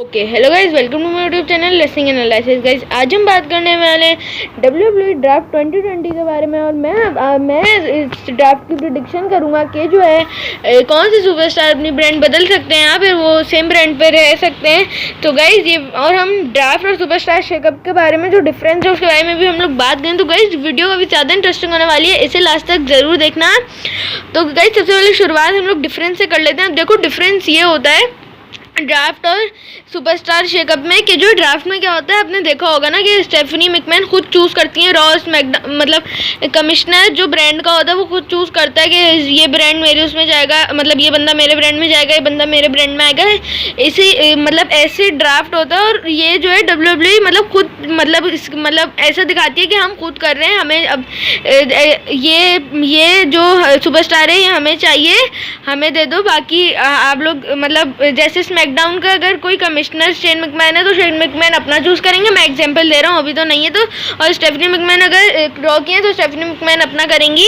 Okay hello guys, welcome to my YouTube channel wrestling analysis. Guys आज हम बात करने वाले हैं WWE ड्राफ्ट 2020 के बारे में। और मैं इस ड्राफ्ट की प्रिडिक्शन करूंगा कि जो है कौन से सुपरस्टार अपनी ब्रांड बदल सकते हैं या फिर वो सेम ब्रांड पे रह सकते हैं। तो गाइज ये और हम ड्राफ्ट और सुपरस्टार शेकअप के बारे में जो डिफरेंस है उसके बारे में भी हम लोग बात करें। तो गाइज वीडियो काफ़ी ज़्यादा इंटरेस्टिंग होने वाली है, इसे लास्ट तक ज़रूर देखना। तो गाइज सबसे पहले शुरुआत हम लोग डिफरेंस से कर लेते हैं। देखो डिफरेंस ये होता है ड्राफ्ट और सुपरस्टार शेकअप में कि जो ड्राफ्ट में क्या होता है, आपने देखा होगा ना कि स्टेफनी मैकमैन खुद चूज़ करती हैं मतलब कमिश्नर जो ब्रांड का होता है वो खुद चूज़ करता है कि ये ब्रांड मेरे उसमें जाएगा, मतलब ये बंदा मेरे ब्रांड में जाएगा, ये बंदा मेरे ब्रांड में आएगा। इसी मतलब ऐसे ड्राफ्ट होता है। और ये जो है WWE मतलब खुद मतलब ऐसा दिखाती है कि हम खुद कर रहे हैं, हमें अब ये जो सुपरस्टार है ये हमें चाहिए, हमें दे दो। बाकी आप लोग मतलब जैसे स्मैकडाउन का अगर कोई कमिश्नर शेन मैकमैन है तो शेन मैकमैन अपना चूज़ करेंगे, मैं एग्जांपल दे रहा हूँ, अभी तो नहीं है तो। और स्टेफनी मैकमैन अगर रॉ की है तो स्टेफनी मैकमैन अपना करेंगी।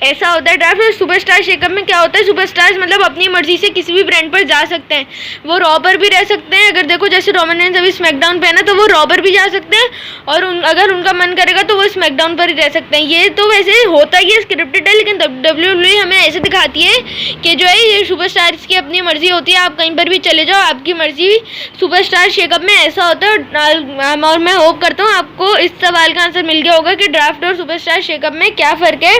ऐसा होता है ड्राफ्ट। और सुपरस्टार शेकअप में क्या होता है, सुपरस्टार्स मतलब अपनी मर्जी से किसी भी ब्रांड पर जा सकते हैं, वो रॉ पर भी रह सकते हैं। अगर देखो जैसे रोमन रेंस अभी स्मैकडाउन पे है ना, तो वो रॉ पर भी जा सकते हैं और अगर उनका मन करेगा तो वो स्मैकडाउन पर ही रह सकते हैं। ये तो वैसे होता ही है, स्क्रिप्टेड है, लेकिन WWE हमें ऐसे दिखाती है कि जो है ये सुपरस्टार्स की अपनी मर्जी होती है, आप कहीं पर भी चले जाओ, आपकी मर्जी। सुपरस्टार शेकअप में ऐसा होता है। और मैं होप करता हूँ आपको इस सवाल का आंसर मिल गया होगा कि ड्राफ्ट और सुपरस्टार शेकअप में क्या फ़र्क है।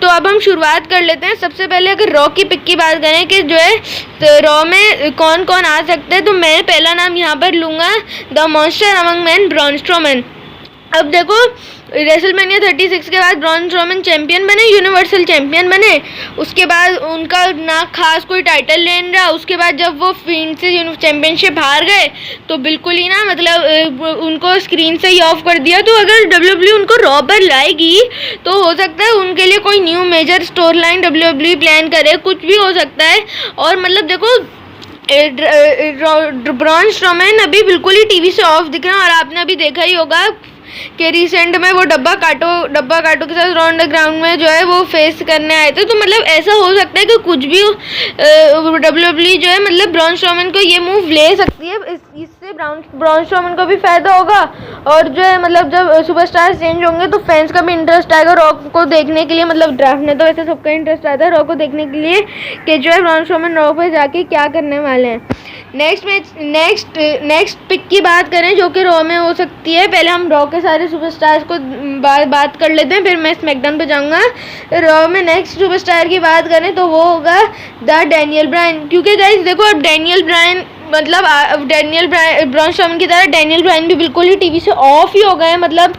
तो अब हम शुरुआत कर लेते हैं। सबसे पहले अगर रॉ की पिक की बात करें कि जो है तो रॉ में कौन कौन आ सकते हैं, तो मैं पहला नाम यहाँ पर लूँगा, the monster among man, Braun Strowman. अब देखो रेसलमेनिया 36 के बाद ब्रॉन स्ट्रोमैन चैंपियन बने, यूनिवर्सल चैंपियन बने। उसके बाद उनका ना खास कोई टाइटल लेन रहा। उसके बाद जब वो फिंड से चैंपियनशिप हार गए तो बिल्कुल ही ना मतलब उनको स्क्रीन से ही ऑफ कर दिया। तो अगर WWE उनको रॉ पर लाएगी तो हो सकता है उनके लिए कोई new major storyline WWE plan करे, कुछ भी हो सकता है। और मतलब देखो ब्रॉन स्ट्रोमैन अभी बिल्कुल ही टीवी से ऑफ दिख रहे हैं। और आपने अभी देखा ही होगा कि रिसेंट में वो डब्बा काटो के साथ रॉ अंडरग्राउंड में जो है वो फेस करने आए थे। तो मतलब ऐसा हो सकता है कि कुछ भी WWE जो है मतलब ब्रॉन स्ट्रोमैन को ये मूव ले सकती है। इससे ब्रॉन स्ट्रोमैन को भी फायदा होगा और जो है मतलब जब सुपरस्टार चेंज होंगे तो फैंस का भी इंटरेस्ट आएगा रॉ को देखने के लिए। मतलब ड्राफ्ट में तो वैसे सबका इंटरेस्ट आता है रॉ को देखने के लिए कि जो है ब्रॉन स्ट्रोमैन रॉ पर जाके क्या करने वाले हैं। नेक्स्ट पिक की बात करें जो कि रॉ में हो सकती है। पहले हम रॉ के सारे सुपरस्टार्स को बात कर लेते हैं, फिर मैं स्मैकडाउन पे जाऊंगा। रॉ में नेक्स्ट सुपरस्टार की बात करें तो वो होगा द डैनियल ब्रायन। क्योंकि गाइस देखो अब डैनियल ब्रायन मतलब ब्रॉन स्ट्रोमैन की तरह डैनियल ब्रायन भी बिल्कुल ही टीवी से ऑफ ही हो गए। मतलब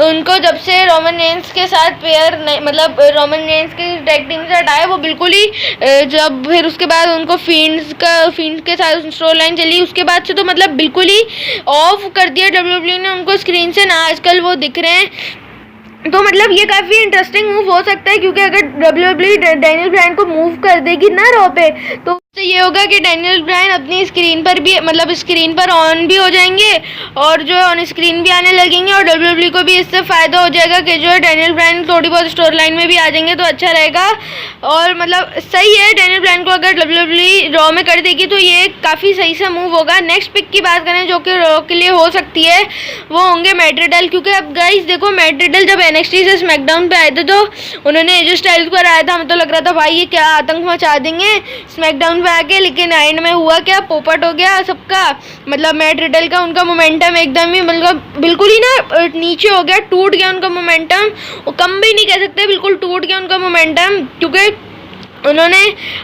उनको जब से रोमन रेंस के साथ पेयर मतलब रोमन रेंस की टैग टीम से हटाया वो बिल्कुल ही जब फिर उसके बाद उनको फिंड्स के साथ स्टोरी लाइन चली, उसके बाद से तो मतलब बिल्कुल ही ऑफ कर दिया WWE ने उनको स्क्रीन से, ना आजकल वो दिख रहे हैं। तो मतलब ये काफ़ी इंटरेस्टिंग मूव हो सकता है क्योंकि अगर WWE डैनियल ब्रायन को मूव कर देगी ना रॉ पे तो ये होगा कि डैनियल ब्रायन अपनी स्क्रीन पर भी मतलब स्क्रीन पर ऑन भी हो जाएंगे और जो है ऑन स्क्रीन भी आने लगेंगे। और WWE को भी इससे फ़ायदा हो जाएगा कि जो है डैनियल ब्रायन थोड़ी बहुत स्टोरी लाइन में भी आ जाएंगे तो अच्छा रहेगा। और मतलब सही है, डैनियल ब्रायन को अगर WWE रॉ में कर देगी तो ये काफ़ी सही सा मूव होगा। नेक्स्ट पिक की बात करें जो कि रॉ के लिए हो सकती है वो होंगे मैट रिडल। क्योंकि अब गाइस देखो मैट रिडल जब NXT से स्मैकडाउन पे आए थे तो उन्होंने AJ स्टाइल्स को हराया था, हमें तो लग रहा था भाई ये क्या आतंक मचा देंगे स्मैकडाउन पे आके, लेकिन एंड में हुआ क्या, पोपट हो गया सबका। मतलब मैट रिडल का उनका मोमेंटम एकदम ही मतलब बिल्कुल ही ना नीचे हो गया, टूट गया उनका मोमेंटम। वो कम भी नहीं कह सकते, बिल्कुल टूट गया उनका मोमेंटम क्योंकि उन्होंने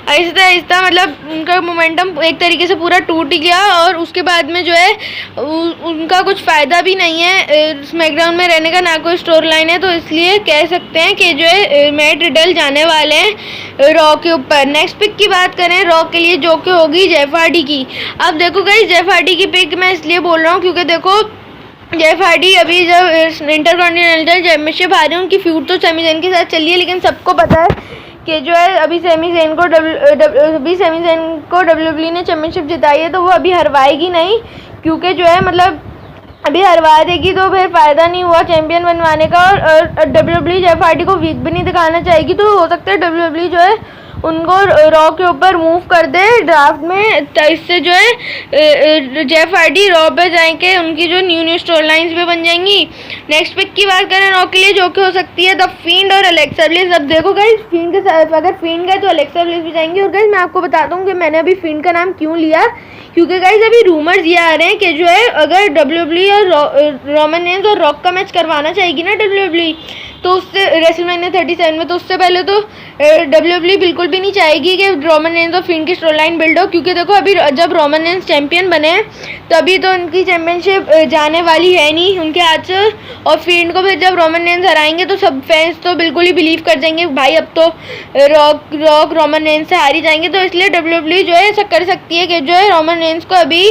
आहिस्ता मतलब उनका मोमेंटम एक तरीके से पूरा टूट गया। और उसके बाद में जो है उनका कुछ फ़ायदा भी नहीं है स्मैकडाउन में रहने का, ना कोई स्टोरी लाइन है। तो इसलिए कह सकते हैं कि जो है मैट रिडल जाने वाले हैं रॉ के ऊपर। नेक्स्ट पिक की बात करें रॉ के लिए जो कि होगी जेफ हार्डी की। अब देखो गाइस जेफ हार्डी की पिक मैं इसलिए बोल रहा हूँ क्योंकि देखो जेफ हार्डी अभी जब इंटरकॉन्टिनेंटल चैंपियनशिप आ रही है, उनकी फ्यूड तो सैमी ज़ेन के साथ चली है, लेकिन सबको पता है कि जो है अभी सैमी ज़ेन को WWE ने चैंपियनशिप जिताई है तो वो अभी हरवाएगी नहीं। क्योंकि जो है मतलब अभी हरवा देगी तो फिर फ़ायदा नहीं हुआ चैंपियन बनवाने का। और WWE जेफ हार्डी को वीक भी नहीं दिखाना चाहेगी। तो हो सकता है WWE जो है उनको रॉ के ऊपर मूव कर दे ड्राफ्ट में, तो इससे जो है जेफ हार्डी रॉ पे जाएंगे, उनकी जो न्यू स्टोरी लाइन्स भी बन जाएंगी। नेक्स्ट पिक की बात करें रॉ के लिए, जो कि हो सकती है द फील्ड और अलेक्सा ब्लिस। अब देखो गाइस, फील्ड के साथ अगर फील्ड गए तो अलेक्सा ब्लिस भी जाएंगी। और गाइस मैं आपको बताता हूँ कि मैंने अभी फील्ड का नाम क्यों लिया, क्योंकि गाइस अभी रूमर्स ये आ रहे हैं कि जो है अगर WWE और रोमन रेंस और रॉक का मैच करवाना चाहेगी ना WWE, तो उससे रेसलमैनिया 37 में, तो उससे पहले तो WWE बिल्कुल भी नहीं चाहेगी कि रोमन रेंस और फिन की स्टोरी लाइन बिल्ड हो, क्योंकि देखो अभी जब रोमन रेंस चैंपियन बने हैं तभी तो उनकी चैंपियनशिप जाने वाली है नहीं उनके हाथ से, और फिन को फिर जब रोमन रेंस हराएंगे तो सब फैंस तो बिल्कुल ही बिलीव कर जाएंगे भाई अब तो रॉक रोमन रेंस से हार ही जाएंगे। तो इसलिए WWE जो है ऐसा कर सकती है कि जो है रोमन रेंस को अभी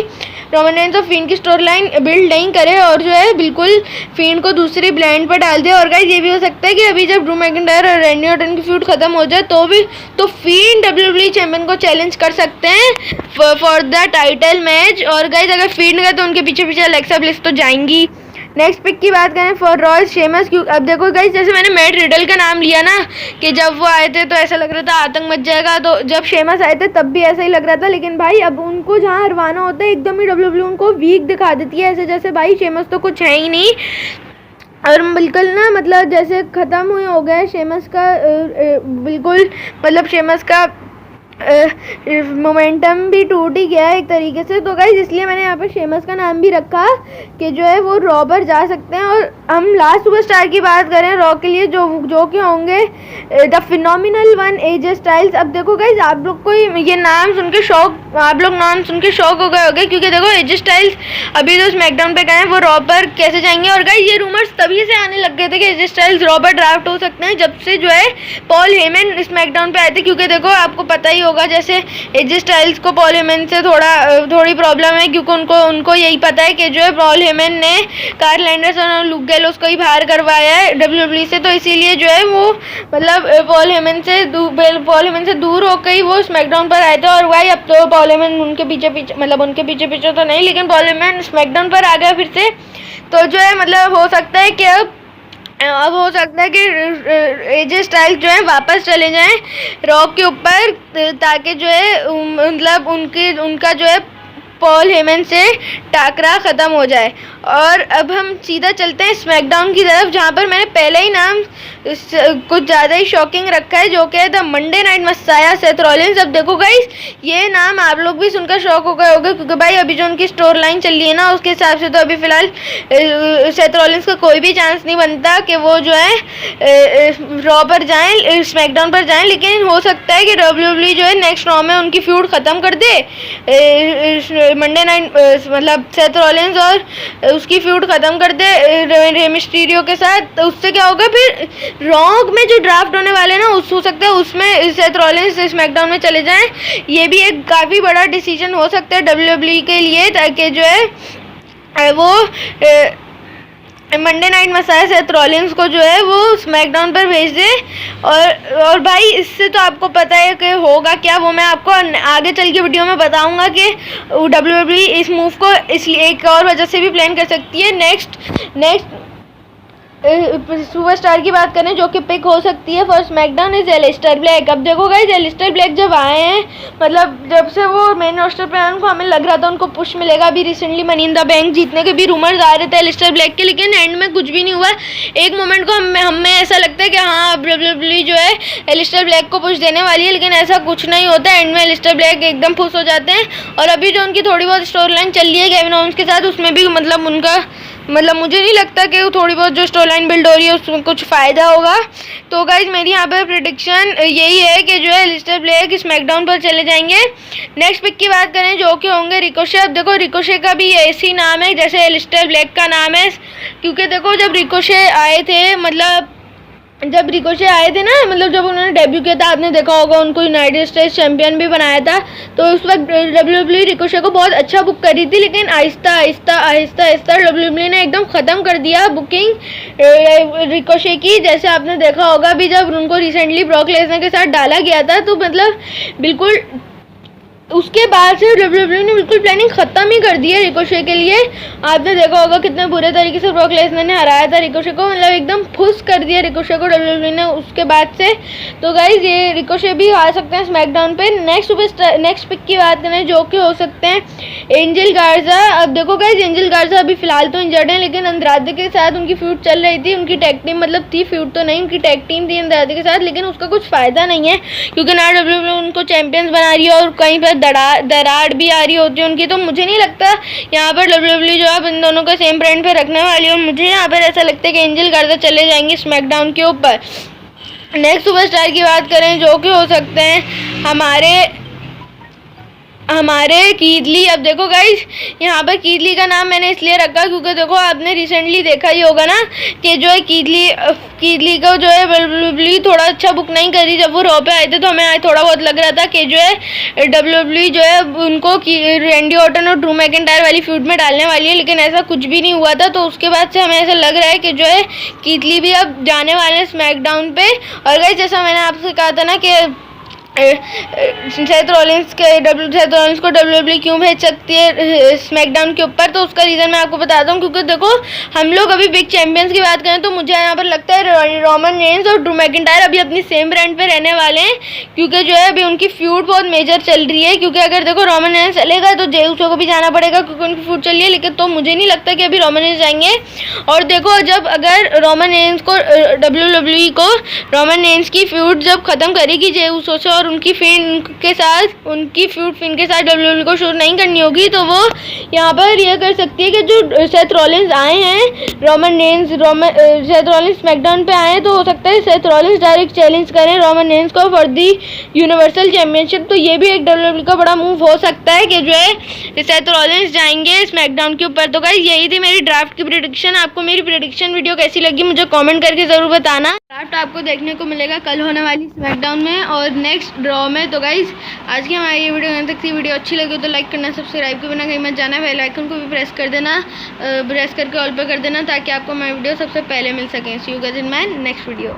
रोमन रेंस और फिन की स्टोरी लाइन बिल्ड नहीं करे और जो है बिल्कुल फिन को दूसरी ब्रांड पर डाल दे। और गाइस ये भी हो सकता है कि अभी जब ड्रू मैकिंटायर और रैंडी ऑर्टन की फ्यूड खत्म हो जाए तो फिन WWE चैंपियन को चैलेंज कर सकते हैं फॉर द टाइटल मैच। और गाइस अगर फिन गए तो उनके पीछे पीछे अलेक्सा ब्लिस तो जाएंगी। नेक्स्ट पिक की बात करें फॉर रॉय शेमस, क्यों अब देखो गाइस जैसे मैंने मैट रिडल का नाम लिया ना कि जब वो आए थे तो ऐसा लग रहा था आतंक मच जाएगा, तो जब शेमस आए थे तब भी ऐसा ही लग रहा था, लेकिन भाई अब उनको जहाँ हरवाना होता है एकदम ही WWE उनको वीक दिखा देती है, ऐसे जैसे भाई शेमस तो कुछ है ही नहीं और बिल्कुल ना मतलब जैसे ख़त्म हुए हो गया शेमस का बिल्कुल मतलब शेमस का मोमेंटम भी टूट ही गया है एक तरीके से। तो गाइस इसलिए मैंने यहाँ पर शेमस का नाम भी रखा कि जो है वो रॉ पर जा सकते हैं। और हम लास्ट सुपरस्टार की बात करें रॉ के लिए जो कि होंगे the phenomenal one AJ Styles. अब देखो गाइस आप लोग को ये नाम सुन के शौक हो गए होंगे, क्योंकि देखो एजे स्टाइल्स अभी तो स्मैकडाउन पे गए हैं, वो रॉ पर कैसे जाएंगे। और गाइस ये रूमर्स तभी से आने लग गए थे कि एजे स्टाइल्स रॉ पर ड्राफ्ट हो सकते हैं जब से जो है पॉल हेमन स्मैकडाउन पे आए थे, क्योंकि देखो आपको पता ही होगा जैसे एजे स्टाइल्स को पॉल हेमन से थोड़ी प्रॉब्लम है, क्योंकि उनको यही पता है कि जो है पॉल हेमन ने कार्ल एंडरसन और लुक गैलोस को ही बाहर करवाया है WWE से, तो इसीलिए जो है वो मतलब पॉल हेमन से दूर होकर ही वो स्मैकडाउन पर आए थे। और भाई अब तो पॉल हेमन उनके पीछे पीछे तो नहीं, लेकिन पॉल हेमन स्मैकडाउन पर आ गया फिर से, तो जो है मतलब हो सकता है कि अब हो सकता है कि एजे स्टाइल्स जो है वापस चले जाएं रॉक के ऊपर, ताकि जो है मतलब उनका जो है पॉल हेमन से टाकरा ख़त्म हो जाए। और अब हम सीधा चलते हैं स्मैकडाउन की तरफ, जहाँ पर मैंने पहले ही नाम कुछ ज़्यादा ही शॉकिंग रखा है, जो कि है the Monday night messiah Seth Rollins. अब देखो गाइस ये नाम आप लोग भी सुनकर शॉक हो गए होंगे, क्योंकि भाई अभी जो उनकी स्टोरी लाइन चल रही है ना उसके हिसाब से तो अभी फ़िलहाल सेथ रॉलिन्स का कोई भी चांस नहीं बनता कि वो जो है रॉ पर जाएँ, स्मैकडाउन पर जाएँ। लेकिन हो सकता है कि WWE जो है नेक्स्ट रॉ में उनकी फ्यूड ख़त्म कर दे मंडे नाइट मतलब सेथ रॉलिन्स और उसकी फ्यूड ख़त्म कर दे रे मिस्टीरियो के साथ। तो उससे क्या होगा फिर रॉ में जो ड्राफ्ट होने वाले ना हो सकता है उसमें सेथ रॉलिन्स स्मैकडाउन में चले जाएं। ये भी एक काफ़ी बड़ा डिसीजन हो सकता है WWE के लिए, ताकि जो है वो Monday night messiah Seth Rollins को जो है वो स्मैकडाउन पर भेज दे। और भाई इससे तो आपको पता है कि होगा क्या, वो मैं आपको आगे चल के वीडियो में बताऊंगा कि WWE इस मूव को इसलिए एक और वजह से भी प्लान कर सकती है। नेक्स्ट सुपरस्टार की बात करें जो कि पिक हो सकती है for SmackDown is Aleister Black. अब देखो गाइस एलिस्टर ब्लैक जब आए हैं मतलब जब से वो मेन रोस्टर पे आए उनको हमें लग रहा था उनको पुश मिलेगा। अभी recently money in the bank जीतने के भी रूमर्स आ रहे थे एलिस्टर ब्लैक के, लेकिन एंड में कुछ भी नहीं हुआ। एक मोमेंट को हमें ऐसा लगता है कि हाँ WWE जो है एलिस्टर ब्लैक को पुश देने वाली है, लेकिन ऐसा कुछ नहीं होता। एंड में एलिस्टर ब्लैक एकदम खुश हो जाते हैं। और अभी जो उनकी थोड़ी बहुत स्टोरी लाइन चल रही है केविन ओवेंस के साथ उसमें भी मतलब मुझे नहीं लगता कि थोड़ी बहुत जो स्टोरी लाइन बिल्ड हो रही है उसमें कुछ फ़ायदा होगा। तो गाइज मेरी यहाँ पर प्रेडिक्शन यही है कि जो है एलिस्टर ब्लैक स्मैकडाउन पर चले जाएंगे। नेक्स्ट पिक की बात करें जो कि होंगे रिकोशे। अब देखो रिकोशे का भी ऐसी नाम है जैसे एलिस्टर ब्लैक का नाम है, क्योंकि देखो जब रिकोशे आए थे जब रिकोशे आए थे ना जब उन्होंने डेब्यू किया था आपने देखा होगा उनको यूनाइटेड स्टेट्स चैंपियन भी बनाया था। तो उस वक्त WWE रिकोशे को बहुत अच्छा बुक करी थी, लेकिन आहिस्ता WWE ने एकदम ख़त्म कर दिया बुकिंग रिकोशे की। जैसे आपने देखा होगा अभी जब उनको रिसेंटली ब्रॉक लेसनर के साथ डाला गया था तो बिल्कुल उसके बाद से डब्ल्यूडब्ल्यूई ने बिल्कुल प्लानिंग ख़त्म ही कर दी है रिकोशे के लिए। आपने देखा होगा कितने बुरे तरीके से ब्रॉक लेसनर ने हराया था रिकोशे को, मतलब एकदम फुस कर दिया रिकोशे को डब्ल्यूडब्ल्यूई ने उसके बाद से। तो गाइज ये रिकोशे भी हार सकते हैं स्मैकडाउन पे। नेक्स्ट पिक की बात करें जो कि हो सकते हैं एंजल गार्जा। अब देखो गाइज एंजल गार्जा अभी फिलहाल तो इंजर्ड है, लेकिन अंद्रादे के साथ उनकी फ्यूड चल रही थी, उनकी टैग टीम मतलब थी, फ्यूड तो नहीं, उनकी टैग टीम थी अंद्रादे के साथ, लेकिन उसका कुछ फ़ायदा नहीं है क्योंकि ना डब्ल्यूडब्ल्यूई उनको चैंपियंस बना रही है और कहीं पर दरार भी आ रही होती है उनकी। तो मुझे नहीं लगता यहाँ पर डब्ल्यूडब्ल्यूई जो है इन दोनों को सेम ब्रांड पे रखने वाली है, और मुझे यहाँ पर ऐसा लगता है कि एंजल गार्जा चले जाएंगे स्मैकडाउन के ऊपर। नेक्स्ट सुपरस्टार की बात करें जो कि हो सकते हैं हमारे कीदली। अब देखो गाइज यहाँ पर कीदली का नाम मैंने इसलिए रखा क्योंकि देखो आपने रिसेंटली देखा ही होगा ना कि जो है कीदली को जो है डब्ल्यूडब्ल्यूई थोड़ा अच्छा बुक नहीं करी। जब वो रॉ पे आए थे तो हमें थोड़ा बहुत लग रहा था कि जो है डब्ल्यूडब्ल्यूई जो है उनको रैंडी ऑर्टन और ड्रू मैकिंटायर वाली फ्यूड में डालने वाली है, लेकिन ऐसा कुछ भी नहीं हुआ था। तो उसके बाद से हमें ऐसा लग रहा है कि जो है कीदली भी अब जाने वाले हैं स्मैकडाउन पे। और गाइज जैसा मैंने आपसे कहा था ना कि सेथ रॉलिंस को डब्ल्यूडब्ल्यूई क्यों भेज सकती है स्मैकडाउन के ऊपर, तो उसका रीज़न मैं आपको बताता हूँ। क्योंकि देखो हम लोग अभी बिग चैंपियंस की बात करें तो मुझे यहाँ पर लगता है रोमन रेंस और ड्रू मैकिंटायर अभी अपनी सेम ब्रांड पे रहने वाले हैं, क्योंकि जो है अभी उनकी फ्यूड बहुत मेजर चल रही है। क्योंकि अगर देखो रोमन रेंस चलेगा तो जे उसो को भी जाना पड़ेगा क्योंकि उनकी फ्यूड चल रही है, लेकिन तो मुझे नहीं लगता कि अभी रोमन रेंस जाएंगे। और देखो जब अगर रोमन रेंस को डब्ल्यूडब्ल्यूई को रोमन रेंस की फ्यूड जब ख़त्म करेगी जे उसो से और उनकी फ्यूड के साथ डब्ल्यूडब्ल्यूई को शुरू नहीं करनी होगी, तो वो यहाँ पर यह कर सकती है कि जो सेथ रॉलिंस आए हैं सेथ रॉलिंस स्मैकडाउन पे आए हैं, तो हो सकता है सेथ रॉलिंस डायरेक्ट चैलेंज करें रोमन रेंस को फॉर दी यूनिवर्सल चैंपियनशिप। तो ये भी एक डब्ल्यूडब्ल्यूई का बड़ा मूव हो सकता है कि जो है सेथ रॉलिंस जाएंगे स्मैकडाउन के ऊपर। तो गाइस यही थी मेरी ड्राफ्ट की प्रेडिक्शन। आपको मेरी प्रेडिक्शन वीडियो कैसी लगी मुझे कमेंट करके ज़रूर बताना। ड्राफ्ट आपको देखने को मिलेगा कल होने वाली स्मैकडाउन में और नेक्स्ट ड्रॉ में। तो गाइज आज की हमारी ये वीडियो यहाँ तक थी। वीडियो अच्छी लगी तो लाइक करना, सब्सक्राइब के बिना कहीं मत जाना, बेल आइकन को भी प्रेस कर देना, प्रेस करके ऑल पे कर देना ताकि आपको हमारी वीडियो सबसे पहले मिल सकें। See you guys in my next video.